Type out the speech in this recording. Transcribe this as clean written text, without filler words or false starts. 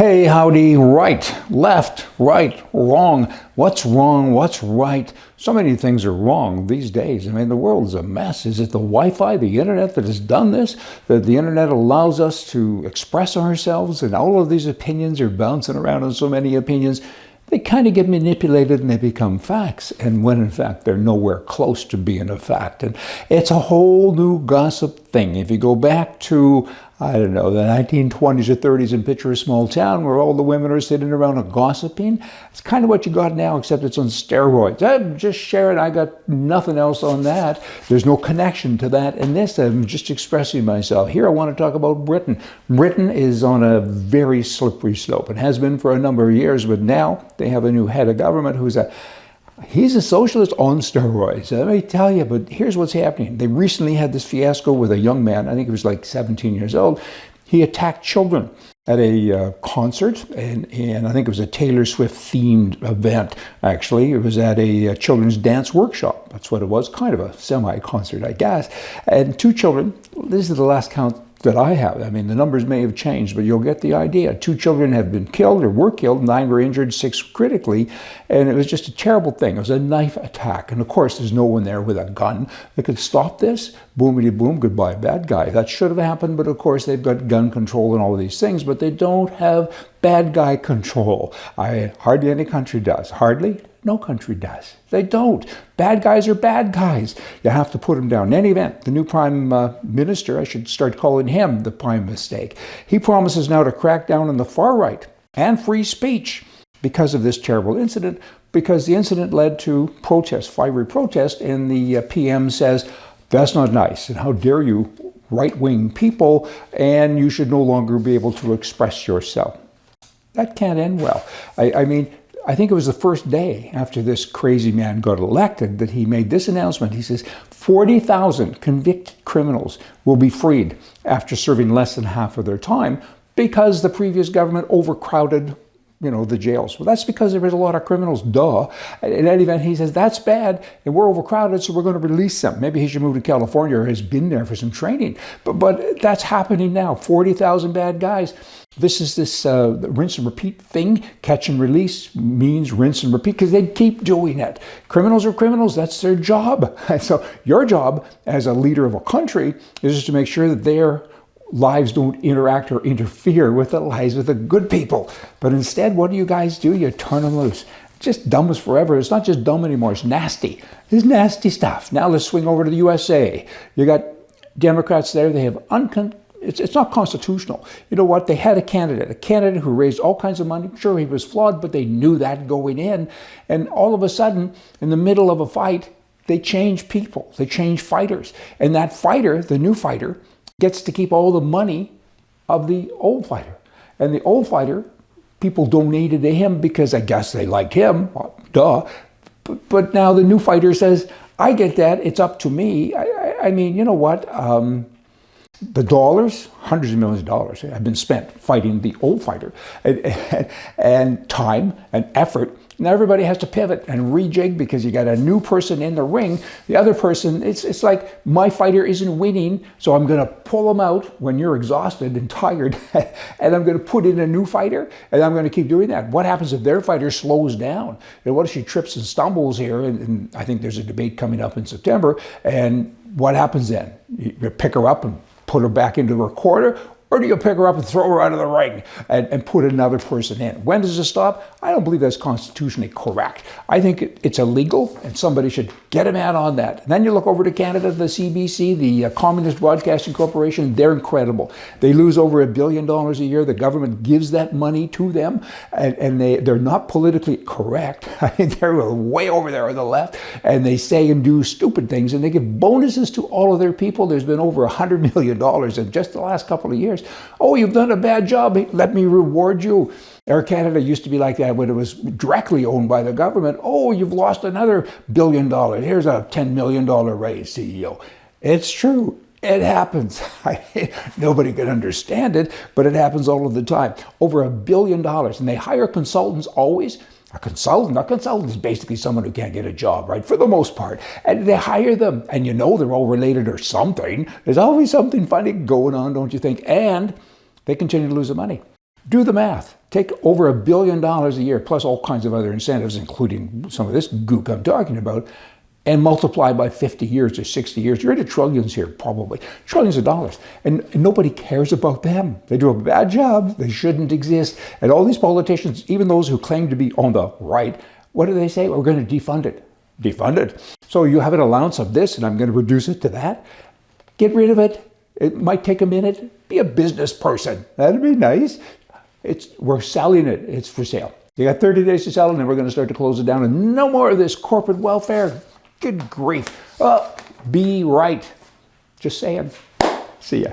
Hey, howdy, right, left, right, wrong. What's wrong? What's right? So many things are wrong these days. I mean, the world is a mess. Is it the Wi-Fi, the internet that has done this? That the internet allows us to express ourselves and all of these opinions are bouncing around on so many opinions. They kind of get manipulated and they become facts. And when in fact, they're nowhere close to being a fact. And it's a whole new gossip thing. If you go back to, I don't know, the 1920s or 30s and picture a small town where all the women are sitting around and gossiping, it's kind of what you got now, except it's on steroids. I'm just sharing, I got nothing else on that. There's no connection to that in this. I'm just expressing myself. Here I want to talk about Britain. Britain is on a very slippery slope. It has been for a number of years, but now they have a new head of government he's a socialist on steroids. Let me tell you, but here's what's happening. They recently had this fiasco with a young man, I think he was like 17 years old. He attacked children at a concert, and I think it was a Taylor Swift themed event, actually. It was at a children's dance workshop. That's what it was, kind of a semi-concert, I guess. And two children, this is the last count that I have. I mean, the numbers may have changed, but you'll get the idea. 2 children have been killed or were killed, 9 were injured, 6 critically, and it was just a terrible thing. It was a knife attack, and of course, there's no one there with a gun that could stop this. Boomity boom, goodbye, bad guy. That should have happened, but of course, they've got gun control and all of these things, but they don't have bad guy control. Hardly any country does. Hardly. No country does. They don't. Bad guys are bad guys. You have to put them down. In any event, the new prime minister, I should start calling him the prime mistake. He promises now to crack down on the far right and free speech because of this terrible incident, because the incident led to protest, fiery protest, and the PM says, that's not nice, and how dare you right-wing people, and you should no longer be able to express yourself. That can't end well. I think it was the first day after this crazy man got elected that he made this announcement. He says 40,000 convicted criminals will be freed after serving less than half of their time because the previous government overcrowded, the jails. Well, that's because there was a lot of criminals, duh. In any event, he says, that's bad, and we're overcrowded, so we're going to release them. Maybe he should move to California or has been there for some training. But that's happening now, 40,000 bad guys. This is this rinse and repeat thing. Catch and release means rinse and repeat because they keep doing it. Criminals are criminals. That's their job. So your job as a leader of a country is just to make sure that their lives don't interact or interfere with the lives of the good people. But instead, what do? You turn them loose. Just dumb as forever. It's not just dumb anymore. It's nasty. It's nasty stuff. Now let's swing over to the USA. You got Democrats there. They have It's not constitutional. You know what? They had a candidate who raised all kinds of money. Sure, he was flawed, but they knew that going in. And all of a sudden, in the middle of a fight, they change people. They change fighters. And that fighter, the new fighter, gets to keep all the money of the old fighter. And the old fighter, people donated to him because I guess they liked him. Duh. But now the new fighter says, I get that. It's up to me. I mean, you know what? The dollars, hundreds of millions of dollars have been spent fighting the old fighter and time and effort. Now everybody has to pivot and rejig because you got a new person in the ring. The other person, it's like my fighter isn't winning, so I'm going to pull him out when you're exhausted and tired, and I'm going to put in a new fighter, and I'm going to keep doing that. What happens if their fighter slows down? And what if she trips and stumbles here? And I think there's a debate coming up in September. And what happens then? You pick her up and put her back into the recorder, or do you pick her up and throw her out of the ring and put another person in? When does it stop? I don't believe that's constitutionally correct. I think it's illegal, and somebody should get a man on that. And then you look over to Canada, the CBC, the Communist Broadcasting Corporation, they're incredible. They lose over $1 billion a year. The government gives that money to them, and they're not politically correct. I mean, they're way over there on the left, and they say and do stupid things, and they give bonuses to all of their people. There's been over $100 million in just the last couple of years. Oh, you've done a bad job. Let me reward you. Air Canada used to be like that when it was directly owned by the government. Oh, you've lost another $1 billion. Here's a $10 million raise, CEO. It's true. It happens. Nobody can understand it, but it happens all of the time. Over $1 billion. And they hire consultants always. A consultant is basically someone who can't get a job, right? For the most part. And they hire them. And they're all related or something. There's always something funny going on, don't you think? And they continue to lose the money. Do the math. Take over $1 billion a year, plus all kinds of other incentives, including some of this gook I'm talking about, and multiply by 50 years or 60 years. You're into trillions here, probably. Trillions of dollars. And nobody cares about them. They do a bad job. They shouldn't exist. And all these politicians, even those who claim to be on the right, what do they say? We're going to defund it. Defund it. So you have an allowance of this, and I'm going to reduce it to that. Get rid of it. It might take a minute. Be a business person. That'd be nice. We're selling it. It's for sale. You got 30 days to sell it, and then we're going to start to close it down. And no more of this corporate welfare. Good grief. Be right. Just saying. See ya.